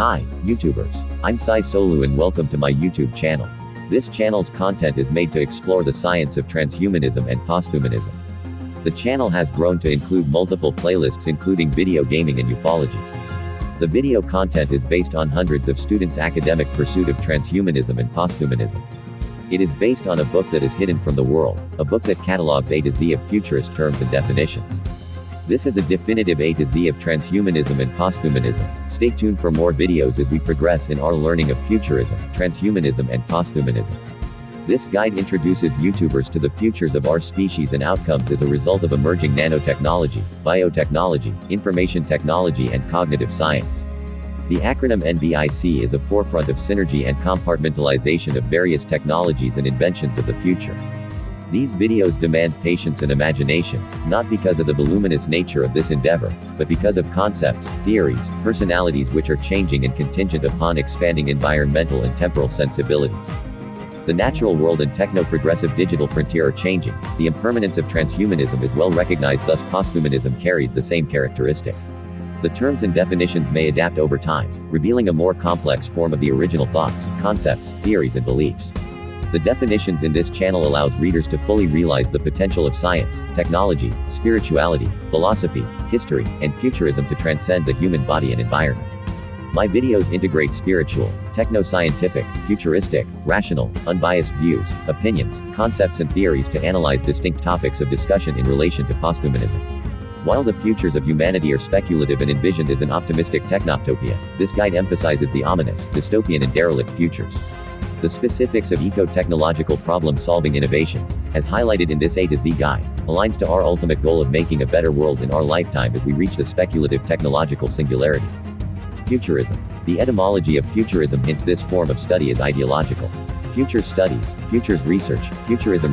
Hi, YouTubers. I'm Sai Solu and welcome to my YouTube channel. This channel's content is made to explore the science of transhumanism and posthumanism. The channel has grown to include multiple playlists including video gaming and ufology. The video content is based on hundreds of students' academic pursuit of transhumanism and posthumanism. It is based on a book that is hidden from the world, a book that catalogs A to Z of futurist terms and definitions. This is a definitive A to Z of transhumanism and posthumanism. Stay tuned for more videos as we progress in our learning of futurism, transhumanism and posthumanism. This guide introduces YouTubers to the futures of our species and outcomes as a result of emerging nanotechnology, biotechnology, information technology and cognitive science. The acronym NBIC is a forefront of synergy and compartmentalization of various technologies and inventions of the future. These videos demand patience and imagination, not because of the voluminous nature of this endeavor, but because of concepts, theories, personalities which are changing and contingent upon expanding environmental and temporal sensibilities. The natural world and techno-progressive digital frontier are changing. The impermanence of transhumanism is well recognized, thus posthumanism carries the same characteristic. The terms and definitions may adapt over time, revealing a more complex form of the original thoughts, concepts, theories and beliefs. The definitions in this channel allows readers to fully realize the potential of science, technology, spirituality, philosophy, history, and futurism to transcend the human body and environment. My videos integrate spiritual, techno-scientific, futuristic, rational, unbiased views, opinions, concepts and theories to analyze distinct topics of discussion in relation to posthumanism. While the futures of humanity are speculative and envisioned as an optimistic technoptopia, this guide emphasizes the ominous, dystopian and derelict futures. The specifics of eco-technological problem-solving innovations, as highlighted in this A to Z guide, aligns to our ultimate goal of making a better world in our lifetime as we reach the speculative technological singularity. Futurism. The etymology of futurism hints this form of study is ideological. Futures studies, futures research, futurism,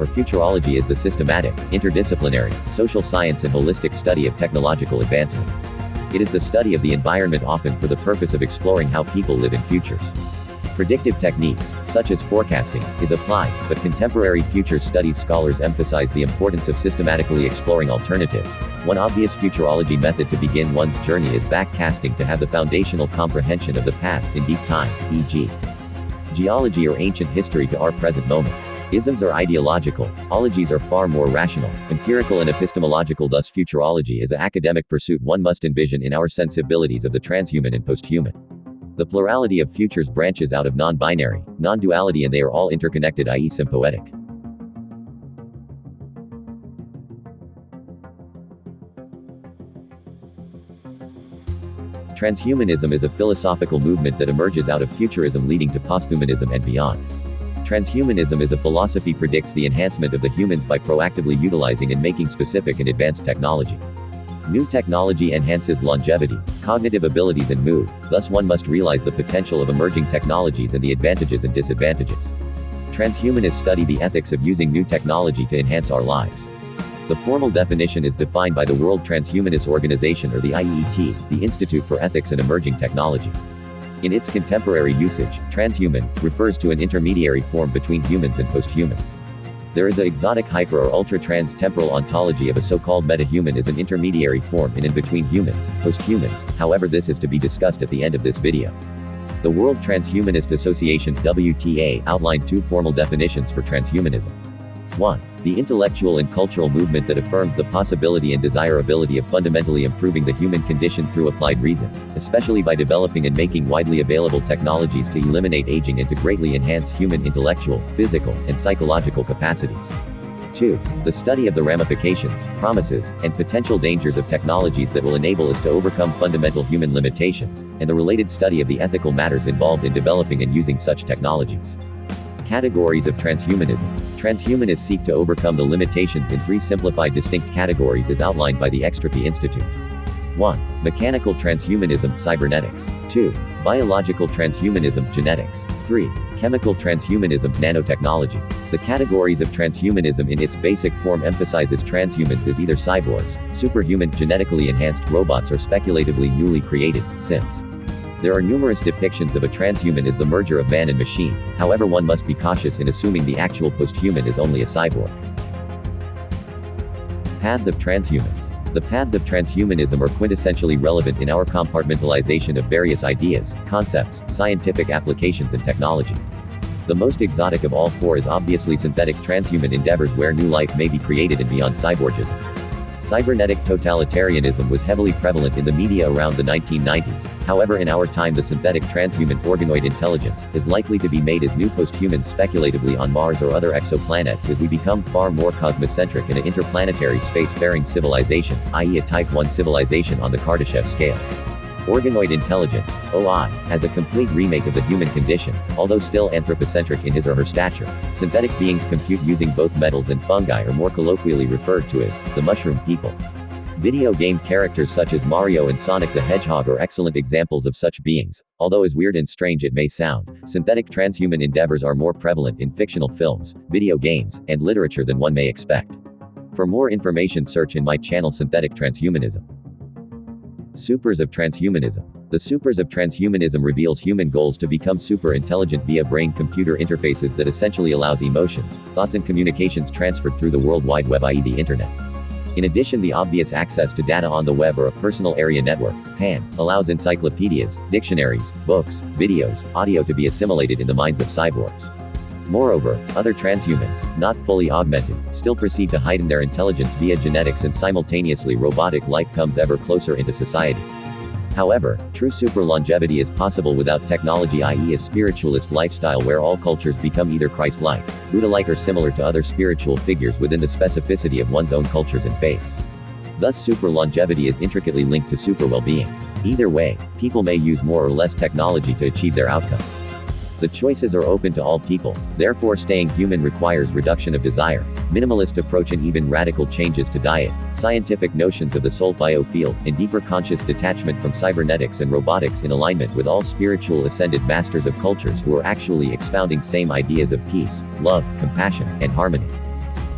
or futurology is the systematic, interdisciplinary, social science and holistic study of technological advancement. It is the study of the environment often for the purpose of exploring how people live in futures. Predictive techniques, such as forecasting, is applied, but contemporary future studies scholars emphasize the importance of systematically exploring alternatives. One obvious futurology method to begin one's journey is backcasting to have the foundational comprehension of the past in deep time, e.g. geology or ancient history to our present moment. Isms are ideological, ologies are far more rational, empirical and epistemological. Thus futurology is an academic pursuit one must envision in our sensibilities of the transhuman and posthuman. The plurality of futures branches out of non-binary, non-duality and they are all interconnected, i.e. sympoetic. Transhumanism is a philosophical movement that emerges out of futurism leading to posthumanism and beyond. Transhumanism is a philosophy predicts the enhancement of the humans by proactively utilizing and making specific and advanced technology. New technology enhances longevity, cognitive abilities and mood, thus one must realize the potential of emerging technologies and the advantages and disadvantages. Transhumanists study the ethics of using new technology to enhance our lives. The formal definition is defined by the World Transhumanist Organization or the IET, the Institute for Ethics and Emerging Technology. In its contemporary usage, transhuman refers to an intermediary form between humans and posthumans. There is a exotic hyper or ultra-trans-temporal ontology of a so-called metahuman as an intermediary form in and between humans, posthumans, however this is to be discussed at the end of this video. The World Transhumanist Association WTA outlined two formal definitions for transhumanism. 1. The intellectual and cultural movement that affirms the possibility and desirability of fundamentally improving the human condition through applied reason, especially by developing and making widely available technologies to eliminate aging and to greatly enhance human intellectual, physical, and psychological capacities. 2. The study of the ramifications, promises, and potential dangers of technologies that will enable us to overcome fundamental human limitations, and the related study of the ethical matters involved in developing and using such technologies. Categories of transhumanism. Transhumanists seek to overcome the limitations in three simplified distinct categories as outlined by the Extropy Institute. 1. Mechanical transhumanism, cybernetics. 2. Biological transhumanism, genetics. 3. Chemical transhumanism, nanotechnology. The categories of transhumanism in its basic form emphasizes transhumans as either cyborgs, superhuman, genetically enhanced robots or speculatively newly created, synths. There are numerous depictions of a transhuman as the merger of man and machine, however one must be cautious in assuming the actual posthuman is only a cyborg. Paths of transhumans. The paths of transhumanism are quintessentially relevant in our compartmentalization of various ideas, concepts, scientific applications and technology. The most exotic of all four is obviously synthetic transhuman endeavors where new life may be created and beyond cyborgism. Cybernetic totalitarianism was heavily prevalent in the media around the 1990s, however in our time the synthetic transhuman organoid intelligence is likely to be made as new posthumans speculatively on Mars or other exoplanets as we become far more cosmocentric in an interplanetary spacefaring civilization, i.e. a Type 1 civilization on the Kardashev scale. Organoid intelligence, OI, has a complete remake of the human condition, although still anthropocentric in his or her stature. Synthetic beings compute using both metals and fungi are more colloquially referred to as the mushroom people. Video game characters such as Mario and Sonic the Hedgehog are excellent examples of such beings, although as weird and strange it may sound, synthetic transhuman endeavors are more prevalent in fictional films, video games, and literature than one may expect. For more information search in my channel Synthetic Transhumanism. Supers of Transhumanism. The Supers of Transhumanism reveals human goals to become super intelligent via brain-computer interfaces that essentially allows emotions, thoughts and communications transferred through the World Wide Web, i.e. the Internet. In addition, the obvious access to data on the web or a personal area network, PAN, allows encyclopedias, dictionaries, books, videos, audio to be assimilated in the minds of cyborgs. Moreover, other transhumans, not fully augmented, still proceed to heighten their intelligence via genetics and simultaneously robotic life comes ever closer into society. However, true super longevity is possible without technology, i.e. a spiritualist lifestyle where all cultures become either Christ-like, Buddha-like or similar to other spiritual figures within the specificity of one's own cultures and faiths. Thus super longevity is intricately linked to super well-being. Either way, people may use more or less technology to achieve their outcomes. The choices are open to all people, therefore staying human requires reduction of desire, minimalist approach and even radical changes to diet, scientific notions of the soul biofield, and deeper conscious detachment from cybernetics and robotics in alignment with all spiritual ascended masters of cultures who are actually expounding same ideas of peace, love, compassion, and harmony.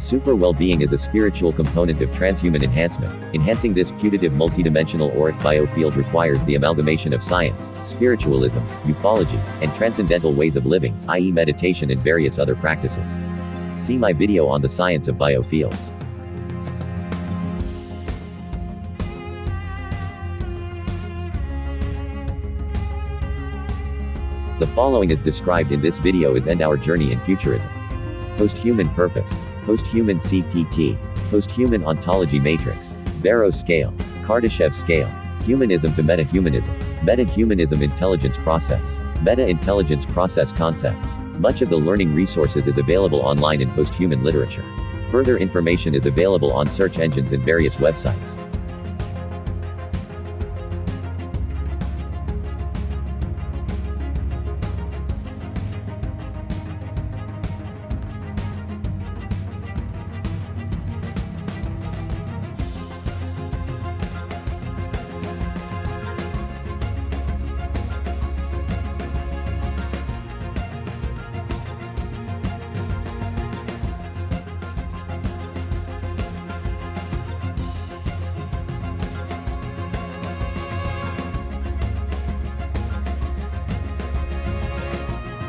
Super well-being is a spiritual component of transhuman enhancement. Enhancing this putative multidimensional auric biofield requires the amalgamation of science, spiritualism, ufology, and transcendental ways of living, i.e. meditation and various other practices. See my video on the science of biofields. The following is described in this video as end our journey in futurism. Posthuman purpose. Posthuman CPT. Posthuman ontology matrix. Barrow scale. Kardashev scale. Humanism to metahumanism. Metahumanism intelligence process. Meta-intelligence process concepts. Much of the learning resources is available online in posthuman literature. Further information is available on search engines and various websites.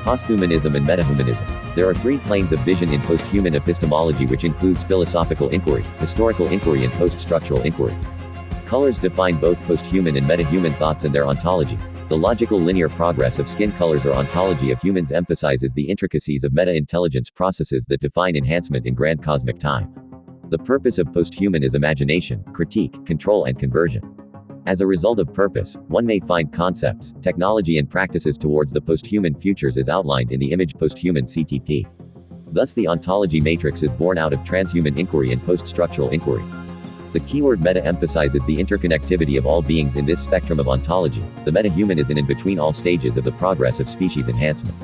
Posthumanism and metahumanism. There are three planes of vision in posthuman epistemology, which includes philosophical inquiry, historical inquiry and post-structural inquiry. Colors define both posthuman and metahuman thoughts and their ontology. The logical linear progress of skin colors or ontology of humans emphasizes the intricacies of meta-intelligence processes that define enhancement in grand cosmic time. The purpose of posthuman is imagination, critique, control and conversion. As a result of purpose, one may find concepts, technology and practices towards the posthuman futures as outlined in the image posthuman CTP. Thus the ontology matrix is born out of transhuman inquiry and post-structural inquiry. The keyword meta emphasizes the interconnectivity of all beings in this spectrum of ontology. The metahuman is in between all stages of the progress of species enhancement.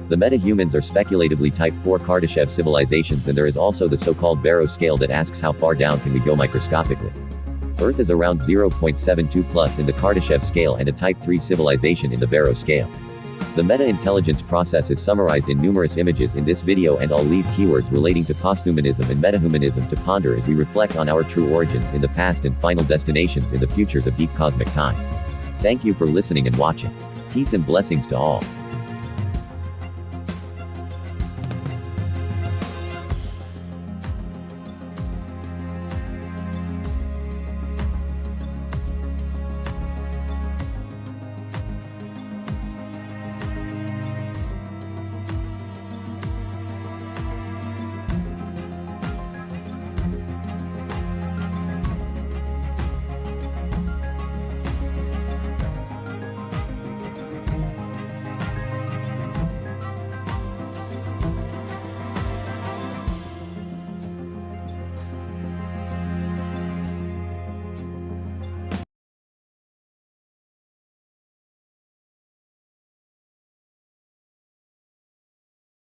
The metahumans are speculatively Type 4 Kardashev civilizations, and there is also the so-called Barrow scale that asks how far down can we go microscopically. Earth is around 0.72 plus in the Kardashev scale and a Type 3 civilization in the Barrow scale. The meta-intelligence process is summarized in numerous images in this video, and I'll leave keywords relating to posthumanism and metahumanism to ponder as we reflect on our true origins in the past and final destinations in the futures of deep cosmic time. Thank you for listening and watching. Peace and blessings to all.